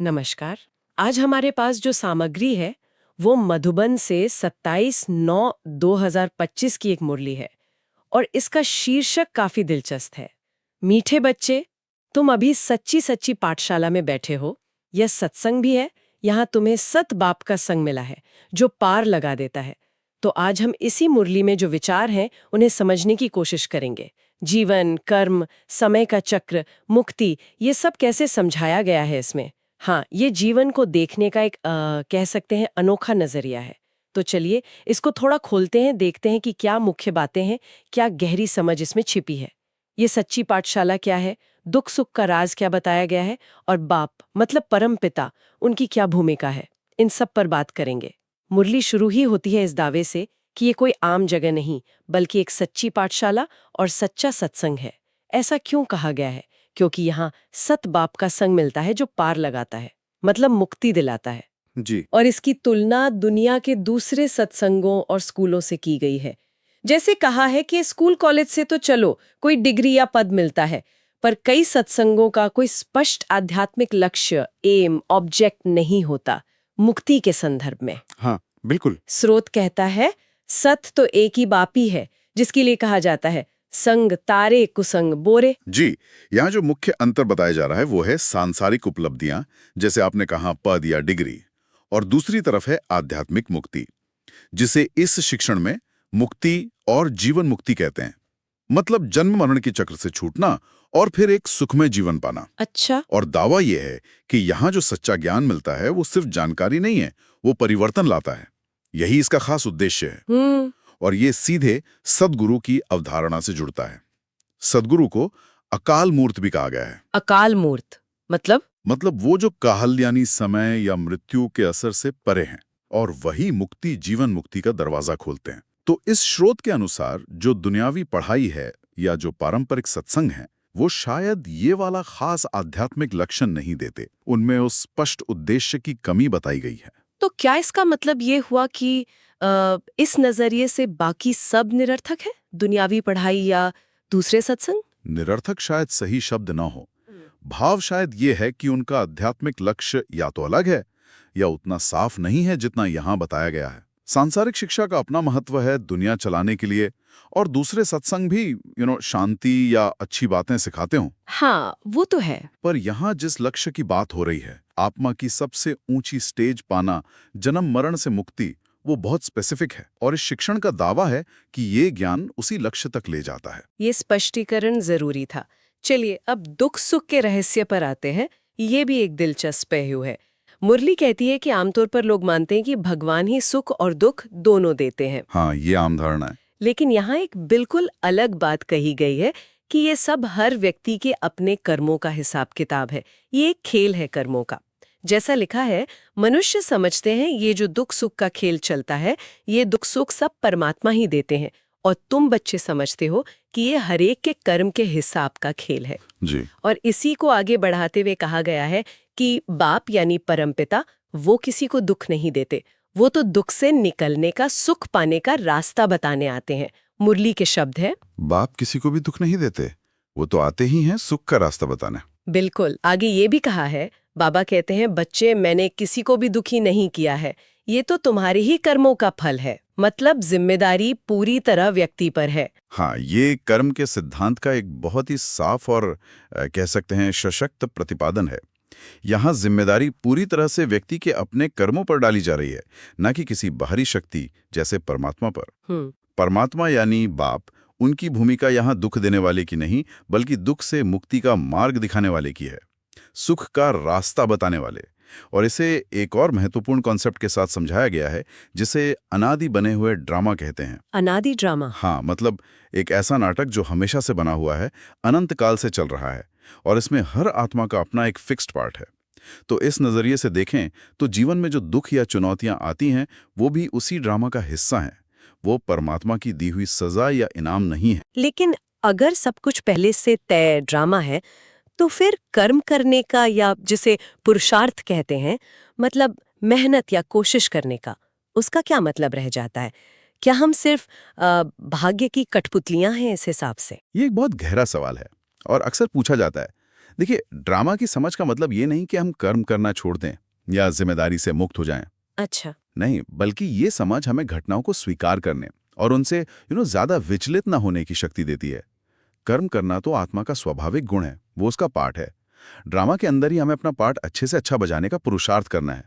नमस्कार। आज हमारे पास जो सामग्री है वो मधुबन से 27/9/2025 की एक मुरली है और इसका शीर्षक काफी दिलचस्प है। मीठे बच्चे, तुम अभी सच्ची सच्ची पाठशाला में बैठे हो। यह सत्संग भी है। यहाँ तुम्हें सत बाप का संग मिला है जो पार लगा देता है। तो आज हम इसी मुरली में जो विचार हैं उन्हें समझने की कोशिश करेंगे। जीवन, कर्म, समय का चक्र, मुक्ति, ये सब कैसे समझाया गया है इसमें। हाँ, ये जीवन को देखने का एक कह सकते हैं अनोखा नजरिया है। तो चलिए इसको थोड़ा खोलते हैं, देखते हैं कि क्या मुख्य बातें हैं, क्या गहरी समझ इसमें छिपी है। ये सच्ची पाठशाला क्या है, दुख सुख का राज क्या बताया गया है, और बाप मतलब परम पिता, उनकी क्या भूमिका है, इन सब पर बात करेंगे। मुरली शुरू ही होती है इस दावे से कि ये कोई आम जगह नहीं, बल्कि एक सच्ची पाठशाला और सच्चा सत्संग है। ऐसा क्यों कहा गया है? क्योंकि यहाँ सत बाप का संग मिलता है जो पार लगाता है, मतलब मुक्ति दिलाता है। जी। और इसकी तुलना दुनिया के दूसरे सत्संगों और स्कूलों से की गई है। जैसे कहा है कि स्कूल कॉलेज से तो चलो कोई डिग्री या पद मिलता है, पर कई सत्संगों का कोई स्पष्ट आध्यात्मिक लक्ष्य, एम, ऑब्जेक्ट नहीं होता मुक्ति के संदर्भ में। हाँ, बिल्कुल। स्रोत कहता है सत तो एक ही बाप ही है, जिसके लिए कहा जाता है संग तारे कुसंग बोरे। जी, यहाँ जो मुख्य अंतर बताया जा रहा है वो है सांसारिक उपलब्धियां, जैसे आपने कहा पद या डिग्री, और दूसरी तरफ है आध्यात्मिक मुक्ति, जिसे इस शिक्षण में मुक्ति और जीवन मुक्ति कहते हैं। मतलब जन्म मरण के चक्र से छूटना और फिर एक सुखमय जीवन पाना। अच्छा। और दावा यह है कि यहाँ जो सच्चा ज्ञान मिलता है वो सिर्फ जानकारी नहीं है, वो परिवर्तन लाता है। यही इसका खास उद्देश्य है। और ये सीधे सद्गुरु की अवधारणा से जुड़ता है। सद्गुरु को अकाल मूर्त भी कहा गया है। अकाल मूर्त मतलब वो जो काहल यानी समय या मृत्यु के असर से परे हैं, और वही मुक्ति जीवन मुक्ति का दरवाजा खोलते हैं। तो इस स्रोत के अनुसार जो दुनियावी पढ़ाई है या जो पारंपरिक सत्संग है, वो शायद ये वाला खास आध्यात्मिक लक्षण नहीं देते। उनमें उस स्पष्ट उद्देश्य की कमी बताई गई है। तो क्या इसका मतलब ये हुआ कि इस नजरिए से बाकी सब निरर्थक है, दुनियावी पढ़ाई या दूसरे सत्संग? निरर्थक शायद सही शब्द न हो। भाव शायद ये है कि उनका आध्यात्मिक लक्ष्य या तो अलग है या उतना साफ नहीं है जितना यहाँ बताया गया है। सांसारिक शिक्षा का अपना महत्व है दुनिया चलाने के लिए, और दूसरे सत्संग भी शांति या अच्छी बातें सिखाते हों। हाँ, वो तो है। पर यहाँ जिस लक्ष्य की बात हो रही है, आत्मा की सबसे ऊंची स्टेज पाना, जन्म मरण से मुक्ति, वो बहुत स्पेसिफिक है। और इस शिक्षण का दावा है कि ये ज्ञान उसी लक्ष्य तक ले जाता है। ये स्पष्टीकरण जरूरी था। चलिए अब दुख सुख के रहस्य पर आते हैं। ये भी एक दिलचस्प पहलू है। मुरली कहती है कि आमतौर पर लोग मानते हैं कि भगवान ही सुख और दुख दोनों देते हैं। हाँ, ये आम धारणा है। लेकिन यहाँ एक बिल्कुल अलग बात कही गई है कि ये सब हर व्यक्ति के अपने कर्मों का हिसाब किताब है। ये एक खेल है कर्मों का। जैसा लिखा है, मनुष्य समझते हैं ये जो दुख सुख का खेल चलता है, ये दुख सुख सब परमात्मा ही देते हैं, और तुम बच्चे समझते हो कि ये हरेक के कर्म के हिसाब का खेल है। जी। और इसी को आगे बढ़ाते हुए कहा गया है कि बाप यानी परमपिता वो किसी को दुख नहीं देते, वो तो दुख से निकलने का, सुख पाने का रास्ता बताने आते हैं। मुरली के शब्द है, बाप किसी को भी दुख नहीं देते, वो तो आते ही हैं सुख का रास्ता बताने। बिल्कुल। आगे ये भी कहा है, बाबा कहते हैं बच्चे मैंने किसी को भी दुखी नहीं किया है, ये तो तुम्हारे ही कर्मों का फल है। मतलब जिम्मेदारी पूरी तरह व्यक्ति पर है। हाँ, ये कर्म के सिद्धांत का एक बहुत ही साफ और कह सकते हैं सशक्त प्रतिपादन है। यहाँ जिम्मेदारी पूरी तरह से व्यक्ति के अपने कर्मों पर डाली जा रही है, न कि किसी बाहरी शक्ति जैसे परमात्मा पर। परमात्मा यानी बाप, उनकी भूमिका यहाँ दुख देने वाले की नहीं, बल्कि दुख से मुक्ति का मार्ग दिखाने वाले की है, सुख का रास्ता बताने वाले। और इसे एक और महत्वपूर्ण कॉन्सेप्ट के साथ समझाया गया है, जिसे अनादि बने हुए ड्रामा कहते हैं। अनादि ड्रामा? हाँ, मतलब एक ऐसा नाटक जो हमेशा से बना हुआ है, अनंत काल से चल रहा है, और इसमें हर आत्मा का अपना एक फिक्स्ड पार्ट है। तो इस नजरिए से देखें तो जीवन में जो दुख या चुनौतियां आती हैं, वो भी उसी ड्रामा का हिस्सा हैं। वो परमात्मा की दी हुई सजा या इनाम नहीं है। लेकिन अगर सब कुछ पहले से तय ड्रामा है, तो फिर कर्म करने का, या जिसे पुरुषार्थ कहते हैं, मतलब मेहनत या कोशिश करने का, उसका क्या मतलब रह जाता है? क्या हम सिर्फ भाग्य की कठपुतलियां हैं इस हिसाब से? ये एक बहुत गहरा सवाल है और अक्सर पूछा जाता है। देखिए, ड्रामा की समझ का मतलब ये नहीं कि हम कर्म करना छोड़ दें या जिम्मेदारी से मुक्त हो जाएं। अच्छा। नहीं, बल्कि ये समझ हमें घटनाओं को स्वीकार करने और उनसे ज्यादा विचलित ना होने की शक्ति देती है। कर्म करना तो आत्मा का स्वाभाविक गुण है, वो उसका पार्ट है। ड्रामा के अंदर ही हमें अपना पार्ट अच्छे से अच्छा बजाने का पुरुषार्थ करना है।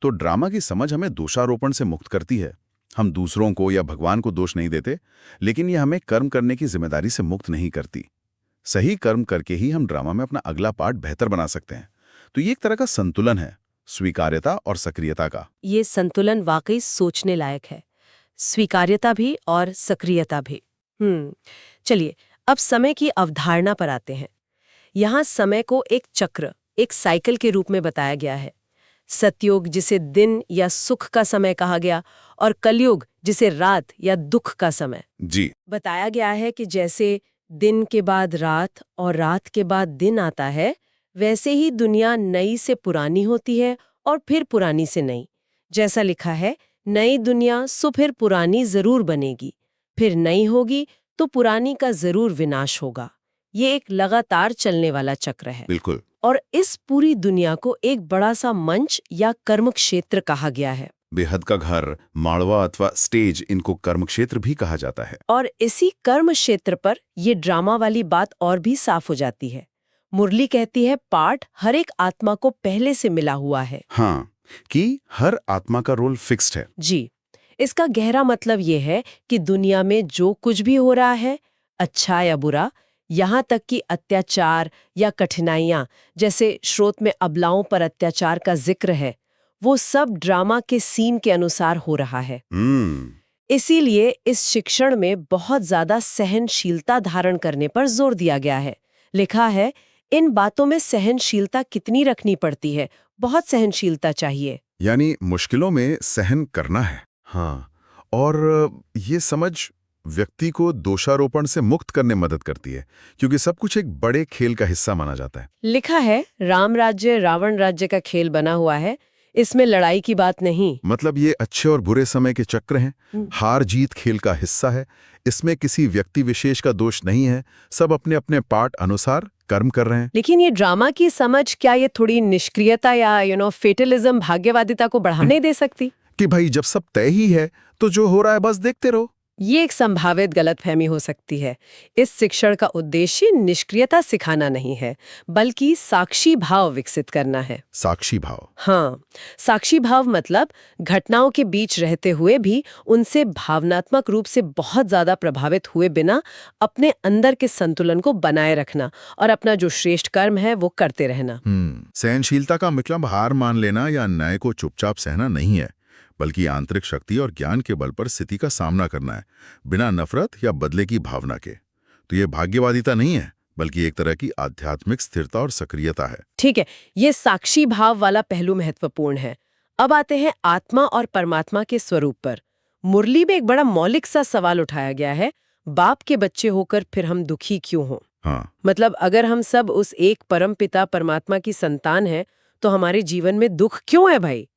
तो ड्रामा की समझ हमें दोषारोपण से मुक्त करती है। हम दूसरों को या भगवान को दोष नहीं देते, लेकिन ये हमें कर्म करने की जिम्मेदारी से मुक्त नहीं करती। सही कर्म करके ही हम ड्रामा में अपना अगला पार्ट बेहतर बना सकते हैं। तो ये एक तरह का संतुलन है, स्वीकार्यता और सक्रियता का। ये संतुलन वाकई सोचने लायक है, स्वीकार्यता भी और सक्रियता भी। चलिए, अब समय की अवधारणा पर आते हैं। यहाँ समय को एक चक्र, एक साइकिल के रूप में बताया गया है। सतयुग, जिसे दिन या सुख का समय कहा गया, और कलयुग, जिसे रात या दुख का समय जी। बताया गया है कि जैसे दिन के बाद रात और रात के बाद दिन आता है, वैसे ही दुनिया नई से पुरानी होती है और फिर पुरानी से नई। जैसा लिखा है, नई दुनिया सो फिर पुरानी जरूर बनेगी, फिर नई होगी तो पुरानी का जरूर विनाश होगा। ये एक लगातार चलने वाला चक्र है। बिल्कुल। और इस पूरी दुनिया को एक बड़ा सा मंच या कर्म क्षेत्र कहा गया है। बेहद का घर, माड़वा अथवा स्टेज, इनको कर्म क्षेत्र भी कहा जाता है। और इसी कर्म क्षेत्र पर ये ड्रामा वाली बात और भी साफ हो जाती है। मुरली कहती है, पाठ हर एक आत्मा को पहले से मिला हुआ है। हाँ, कि हर आत्मा का रोल फिक्स्ड है। जी, इसका गहरा मतलब ये है कि दुनिया में जो कुछ भी हो रहा है, अच्छा या बुरा, यहाँ तक कि अत्याचार या कठिनाइयाँ, जैसे स्रोत में अबलाओं पर अत्याचार का जिक्र है, वो सब ड्रामा के सीन के अनुसार हो रहा है। इसीलिए इस शिक्षण में बहुत ज्यादा सहनशीलता धारण करने पर जोर दिया गया है। लिखा है, इन बातों में सहनशीलता कितनी रखनी पड़ती है, बहुत सहनशीलता चाहिए। यानी मुश्किलों में सहन करना है। हाँ, और ये समझ व्यक्ति को दोषारोपण से मुक्त करने में मदद करती है, क्योंकि सब कुछ एक बड़े खेल का हिस्सा माना जाता है। लिखा है, राम राज्य रावण राज्य का खेल बना हुआ है, इसमें लड़ाई की बात नहीं। मतलब ये अच्छे और बुरे समय के चक्र हैं, हार जीत खेल का हिस्सा है। इसमें किसी व्यक्ति विशेष का दोष नहीं है, सब अपने अपने पार्ट अनुसार कर्म कर रहे हैं। लेकिन ये ड्रामा की समझ, क्या ये थोड़ी निष्क्रियता या फेटलिज्म, भाग्यवादिता को बढ़ावा नहीं दे सकती? कि भाई जब सब तय ही है तो जो हो रहा है बस देखते रहो। ये एक संभावित गलतफहमी हो सकती है। इस शिक्षण का उद्देश्य निष्क्रियता सिखाना नहीं है, बल्कि साक्षी भाव विकसित करना है। साक्षी भाव? हाँ, साक्षी भाव मतलब घटनाओं के बीच रहते हुए भी उनसे भावनात्मक रूप से बहुत ज्यादा प्रभावित हुए बिना अपने अंदर के संतुलन को बनाए रखना और अपना जो श्रेष्ठ कर्म है वो करते रहना। सहनशीलता का मतलब हार मान लेना या न्याय को चुपचाप सहना नहीं है, बल्कि आंतरिक शक्ति और ज्ञान के बल पर स्थिति का सामना करना है, बिना नफरत या बदले की भावना के। तो ये भाग्यवादिता नहीं है, बल्कि एक तरह की आध्यात्मिक स्थिरता और सक्रियता है। ठीक है, ये साक्षी भाव वाला पहलू महत्वपूर्ण है। अब आते हैं आत्मा और परमात्मा के स्वरूप पर। मुरली में एक बड़ा मौलिक सा सवाल उठाया गया है, बाप के बच्चे होकर फिर हम दुखी क्यों हों? हाँ। मतलब अगर हम सब उस एक परम पिता परमात्मा की संतान हैं, तो हमारे जीवन में दुख क्यों है भाई?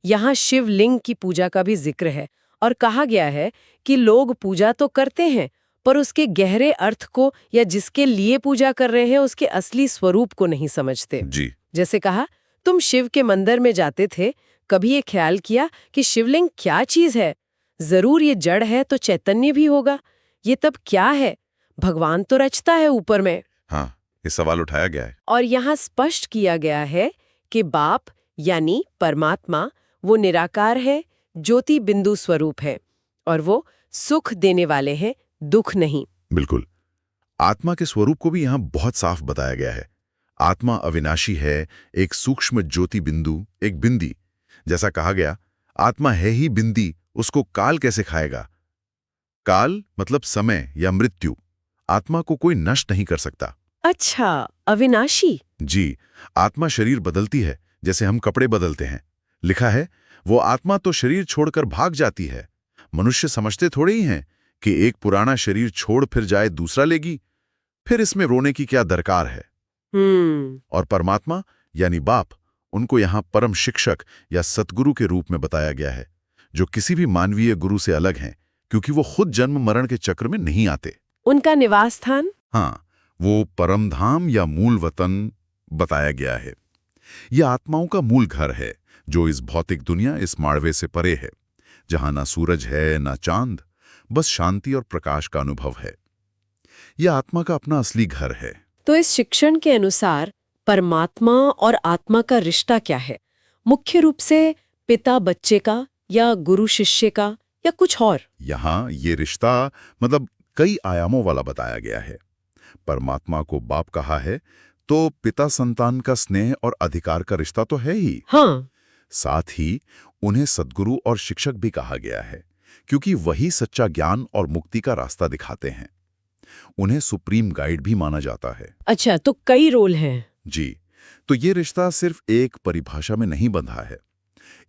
यहाँ शिवलिंग की पूजा का भी जिक्र है और कहा गया है कि लोग पूजा तो करते हैं, पर उसके गहरे अर्थ को या जिसके लिए पूजा कर रहे हैं उसके असली स्वरूप को नहीं समझते। जी। जैसे कहा, तुम शिव के मंदिर में जाते थे, कभी ये ख्याल किया कि शिवलिंग क्या चीज है? जरूर ये जड़ है तो चैतन्य भी होगा। ये तब क्या है? भगवान तो रचता है ऊपर में। हाँ, ये सवाल उठाया गया है। और यहाँ स्पष्ट किया गया है कि बाप यानी परमात्मा वो निराकार है, ज्योति बिंदु स्वरूप है, और वो सुख देने वाले हैं, दुख नहीं। बिल्कुल। आत्मा के स्वरूप को भी यहाँ बहुत साफ बताया गया है। आत्मा अविनाशी है, एक सूक्ष्म ज्योति बिंदु, एक बिंदी। जैसा कहा गया, आत्मा है ही बिंदी, उसको काल कैसे खाएगा? काल मतलब समय या मृत्यु। आत्मा को कोई नष्ट नहीं कर सकता। अच्छा, अविनाशी? जी, आत्मा शरीर बदलती है, जैसे हम कपड़े बदलते हैं। लिखा है, वो आत्मा तो शरीर छोड़कर भाग जाती है। मनुष्य समझते थोड़े ही हैं कि एक पुराना शरीर छोड़ फिर जाए दूसरा लेगी, फिर इसमें रोने की क्या दरकार है? और परमात्मा यानी बाप, उनको यहाँ परम शिक्षक या सतगुरु के रूप में बताया गया है, जो किसी भी मानवीय गुरु से अलग हैं, क्योंकि वो खुद जन्म मरण के चक्र में नहीं आते। उनका निवास स्थान? हाँ, वो परमधाम या मूल वतन बताया गया है। यह आत्माओं का मूल घर है, जो इस भौतिक दुनिया, इस माड़वे से परे है, जहां ना सूरज है ना चांद, बस शांति और प्रकाश का अनुभव है। यह आत्मा का अपना असली घर है। तो इस शिक्षण के अनुसार परमात्मा और आत्मा का रिश्ता क्या है? मुख्य रूप से पिता बच्चे का या गुरु शिष्य का या कुछ और? यहाँ ये रिश्ता मतलब कई आयामों वाला बताया गया है। परमात्मा को बाप कहा है, तो पिता संतान का स्नेह और अधिकार का रिश्ता तो है ही। हाँ, साथ ही उन्हें सद्गुरु और शिक्षक भी कहा गया है, क्योंकि वही सच्चा ज्ञान और मुक्ति का रास्ता दिखाते हैं। उन्हें सुप्रीम गाइड भी माना जाता है। अच्छा, तो कई रोल हैं। जी, तो ये रिश्ता सिर्फ एक परिभाषा में नहीं बंधा है।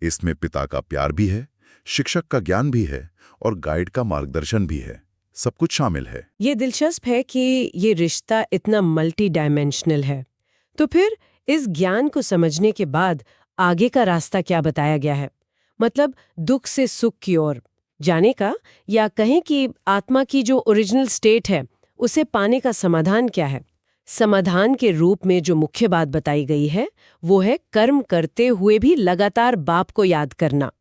इसमें पिता का प्यार भी है, शिक्षक का ज्ञान भी है और गाइड का मार्गदर्शन भी है। सब कुछ शामिल है। ये दिलचस्प है कि ये रिश्ता इतना मल्टी डायमेंशनल है। तो फिर इस ज्ञान को समझने के बाद आगे का रास्ता क्या बताया गया है? मतलब दुख से सुख की ओर जाने का, या कहें कि आत्मा की जो ओरिजिनल स्टेट है उसे पाने का समाधान क्या है? समाधान के रूप में जो मुख्य बात बताई गई है वो है कर्म करते हुए भी लगातार बाप को याद करना।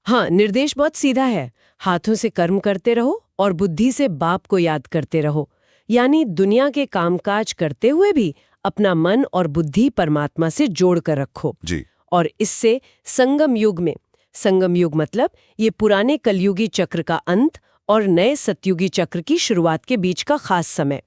हाँ, निर्देश बहुत सीधा है। हाथों से कर्म करते रहो और बुद्धि से बाप को याद करते रहो। यानी दुनिया के कामकाज करते हुए भी अपना मन और बुद्धि परमात्मा से जोड़ कर रखो। जी। और इससे संगम युग मतलब ये पुराने कलयुगी चक्र का अंत और नए सतयुगी चक्र की शुरुआत के बीच का खास समय,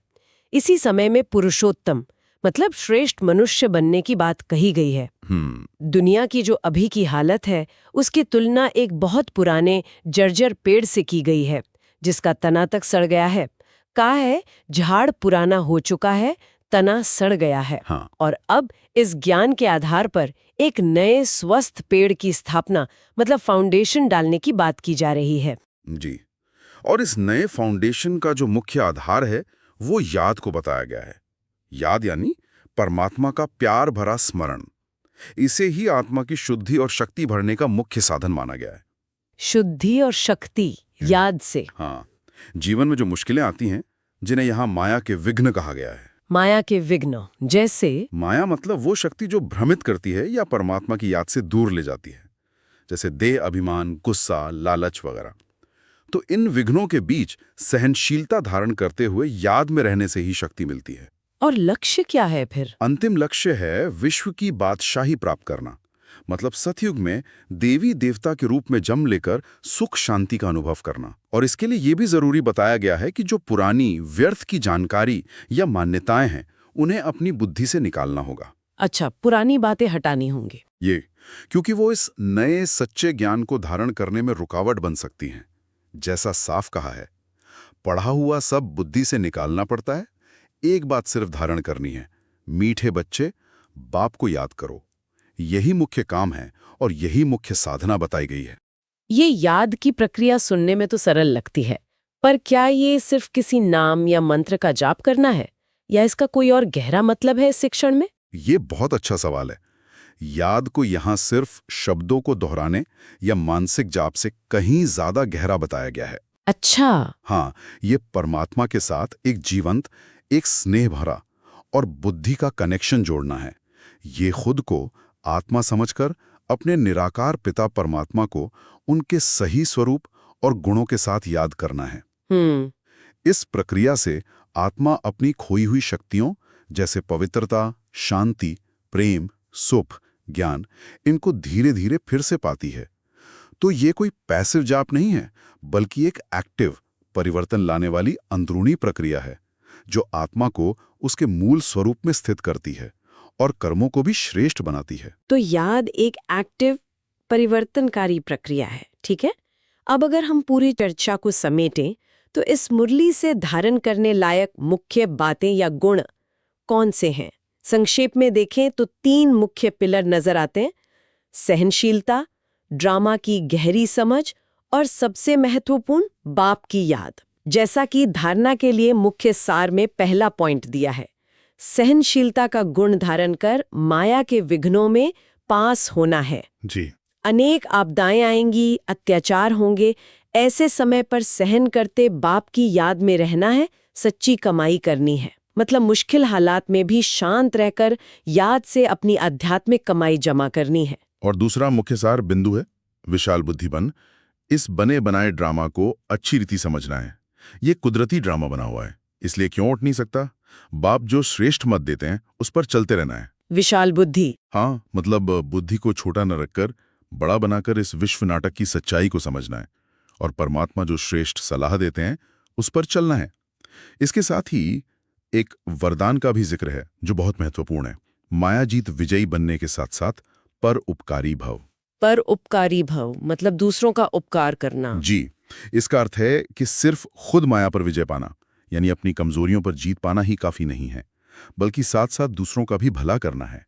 इसी समय में पुरुषोत्तम मतलब श्रेष्ठ मनुष्य बनने की बात कही गई है। दुनिया की जो अभी की हालत है उसकी तुलना एक बहुत पुराने जर्जर पेड़ से की गई है, जिसका तना तक सड़ गया है। कहा है झाड़ पुराना हो चुका है, तना सड़ गया है। हाँ। और अब इस ज्ञान के आधार पर एक नए स्वस्थ पेड़ की स्थापना मतलब फाउंडेशन डालने की बात की जा रही है। जी, और इस नए फाउंडेशन का जो मुख्य आधार है वो याद को बताया गया है। याद यानी परमात्मा का प्यार भरा स्मरण। इसे ही आत्मा की शुद्धि और शक्ति भरने का मुख्य साधन माना गया है। शुद्धि और शक्ति याद से। हाँ, जीवन में जो मुश्किलें आती हैं, जिन्हें यहाँ माया के विघ्न कहा गया है। माया के विघ्न जैसे? माया मतलब वो शक्ति जो भ्रमित करती है या परमात्मा की याद से दूर ले जाती है, जैसे देह अभिमान, गुस्सा, लालच वगैरह। तो इन विघ्नों के बीच सहनशीलता धारण करते हुए याद में रहने से ही शक्ति मिलती है। और लक्ष्य क्या है फिर? अंतिम लक्ष्य है विश्व की बादशाही प्राप्त करना। मतलब सतयुग में देवी देवता के रूप में जन्म लेकर सुख शांति का अनुभव करना। और इसके लिए ये भी जरूरी बताया गया है कि जो पुरानी व्यर्थ की जानकारी या मान्यताएं हैं उन्हें अपनी बुद्धि से निकालना होगा। अच्छा, पुरानी बातें हटानी होंगी। ये क्योंकि वो इस नए सच्चे ज्ञान को धारण करने में रुकावट बन सकती हैं। जैसा साफ कहा है, पढ़ा हुआ सब बुद्धि से निकालना पड़ता है। एक बात सिर्फ धारण करनी है, मीठे बच्चे, बाप को याद करो। यही मुख्य काम है और यही मुख्य साधना बताई गई है। ये याद की प्रक्रिया सुनने में तो सरल लगती है, पर क्या ये सिर्फ किसी नाम या मंत्र का जाप करना है, या इसका कोई और गहरा मतलब है इस शिक्षण में? ये बहुत अच्छा सवाल है। याद को यहाँ सिर्फ शब्दों को दोहराने या मानसिक जाप से कहीं ज्यादा गहरा बताया गया है। अच्छा। हाँ, ये परमात्मा के साथ एक जीवंत, एक स्नेह भरा और बुद्धि का कनेक्शन जोड़ना है। ये खुद को आत्मा समझकर अपने निराकार पिता परमात्मा को उनके सही स्वरूप और गुणों के साथ याद करना है। इस प्रक्रिया से आत्मा अपनी खोई हुई शक्तियों जैसे पवित्रता, शांति, प्रेम, सुख, ज्ञान, इनको धीरे धीरे फिर से पाती है। तो ये कोई पैसिव जाप नहीं है, बल्कि एक एक्टिव, परिवर्तन लाने वाली अंदरूनी प्रक्रिया है, जो आत्मा को उसके मूल स्वरूप में स्थित करती है और कर्मों को भी श्रेष्ठ बनाती है। तो याद एक एक्टिव, परिवर्तनकारी प्रक्रिया है, ठीक है। अब अगर हम पूरी चर्चा को समेटें, तो इस मुरली से धारण करने लायक मुख्य बातें या गुण कौन से हैं? संक्षेप में देखें तो 3 मुख्य पिलर नजर आते हैं: सहनशीलता, ड्रामा की गहरी समझ और सबसे महत्वपूर्ण बाप की याद। जैसा कि धारणा के लिए मुख्य सार में पहला पॉइंट दिया है, सहनशीलता का गुण धारण कर माया के विघ्नों में पास होना है। जी। अनेक आपदाएं आएंगी, अत्याचार होंगे, ऐसे समय पर सहन करते बाप की याद में रहना है, सच्ची कमाई करनी है। मतलब मुश्किल हालात में भी शांत रहकर याद से अपनी आध्यात्मिक कमाई जमा करनी है। और दूसरा मुख्य सार बिंदु है विशाल बुद्धि बन। इस बने बनाए ड्रामा को अच्छी रीति समझना है। ये कुदरती ड्रामा बना हुआ है, इसलिए क्यों उठ नहीं सकता। बाप जो श्रेष्ठ मत देते हैं उस पर चलते रहना है। विशाल बुद्धि। हाँ, मतलब बुद्धि को छोटा न रखकर बड़ा बनाकर इस विश्व नाटक की सच्चाई को समझना है और परमात्मा जो श्रेष्ठ सलाह देते हैं उस पर चलना है। इसके साथ ही एक वरदान का भी जिक्र है जो बहुत महत्वपूर्ण है। मायाजीत विजयी बनने के साथ साथ पर उपकारी भव। पर उपकारी भव मतलब दूसरों का उपकार करना। जी, इसका अर्थ है कि सिर्फ खुद माया पर विजय पाना यानी अपनी कमजोरियों पर जीत पाना ही काफी नहीं है, बल्कि साथ साथ दूसरों का भी भला करना है,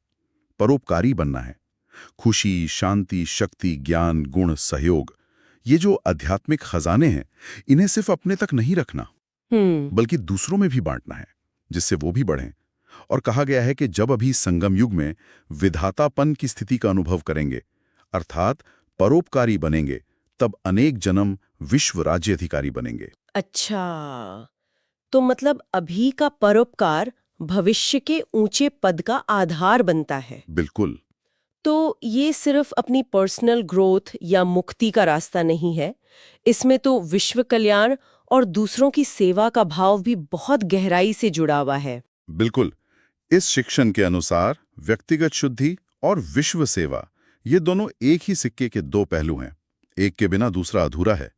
परोपकारी बनना है। खुशी, शांति, शक्ति, ज्ञान, गुण, सहयोग, ये जो आध्यात्मिक खजाने हैं, इन्हें सिर्फ अपने तक नहीं रखना बल्कि दूसरों में भी बांटना है, जिससे वो भी बढ़ें। और कहा गया है कि जब अभी संगम युग में विधातापन की स्थिति का अनुभव करेंगे, अर्थात परोपकारी बनेंगे, तब अनेक जन्म विश्व राज्य अधिकारी बनेंगे। अच्छा, तो मतलब अभी का परोपकार भविष्य के ऊंचे पद का आधार बनता है। बिल्कुल। तो ये सिर्फ अपनी पर्सनल ग्रोथ या मुक्ति का रास्ता नहीं है, इसमें तो विश्व कल्याण और दूसरों की सेवा का भाव भी बहुत गहराई से जुड़ा हुआ है। बिल्कुल। इस शिक्षण के अनुसार व्यक्तिगत शुद्धि और विश्व सेवा, ये दोनों एक ही सिक्के के दो पहलू हैं। एक के बिना दूसरा अधूरा है।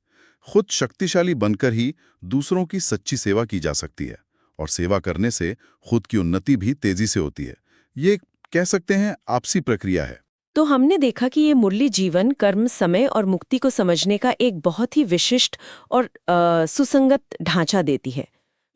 खुद शक्तिशाली बनकर ही दूसरों की सच्ची सेवा की जा सकती है और सेवा करने से खुद की उन्नति भी तेजी से होती है। ये कह सकते हैं आपसी प्रक्रिया है। तो हमने देखा कि ये मुरली जीवन, कर्म, समय और मुक्ति को समझने का एक बहुत ही विशिष्ट और सुसंगत ढांचा देती है।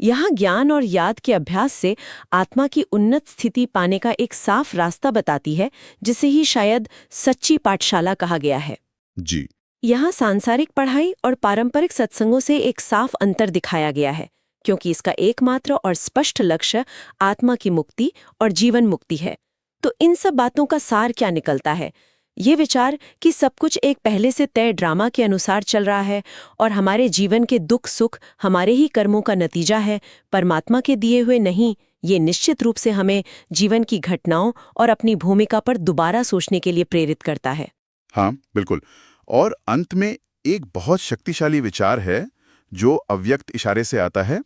यहाँ ज्ञान और याद के अभ्यास से आत्मा की उन्नत स्थिति पाने का एक साफ रास्ता बताती है, जिसे ही शायद सच्ची पाठशाला कहा गया है। जी। यहाँ सांसारिक पढ़ाई और पारंपरिक सत्संगों से एक साफ अंतर दिखाया गया है, क्योंकि इसका एकमात्र और स्पष्ट लक्ष्य आत्मा की मुक्ति और जीवन मुक्ति है। तो इन सब बातों का सार क्या निकलता है? ये विचार कि सब कुछ एक पहले से तय ड्रामा के अनुसार चल रहा है और हमारे जीवन के दुख सुख हमारे ही कर्मों का नतीजा है, परमात्मा के दिए हुए नहीं, ये निश्चित रूप से हमें जीवन की घटनाओं और अपनी भूमिका पर दोबारा सोचने के लिए प्रेरित करता है। हाँ, बिल्कुल। और अंत में एक बहुत शक्तिशाली विचार है जो अव्यक्त इशारे से आता है,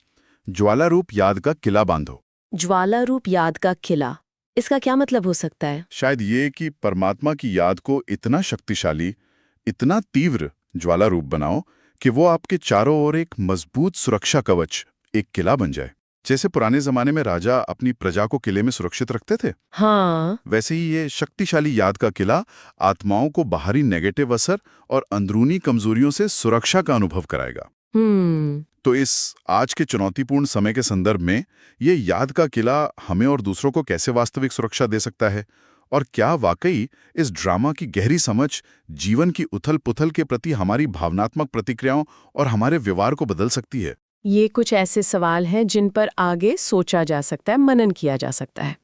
ज्वाला रूप याद का किला बांधो। ज्वाला रूप याद का किला, इसका क्या मतलब हो सकता है? शायद ये कि परमात्मा की याद को इतना शक्तिशाली, इतना तीव्र ज्वाला रूप बनाओ कि वो आपके चारों ओर एक मजबूत सुरक्षा कवच, एक किला बन जाए। जैसे पुराने जमाने में राजा अपनी प्रजा को किले में सुरक्षित रखते थे, हाँ, वैसे ही ये शक्तिशाली याद का किला आत्माओं को बाहरी नेगेटिव असर और अंदरूनी कमजोरियों से सुरक्षा का अनुभव कराएगा। तो इस आज के चुनौतीपूर्ण समय के संदर्भ में ये याद का किला हमें और दूसरों को कैसे वास्तविक सुरक्षा दे सकता है, और क्या वाकई इस ड्रामा की गहरी समझ जीवन की उथल-पुथल के प्रति हमारी भावनात्मक प्रतिक्रियाओं और हमारे व्यवहार को बदल सकती है? ये कुछ ऐसे सवाल हैं जिन पर आगे सोचा जा सकता है, मनन किया जा सकता है।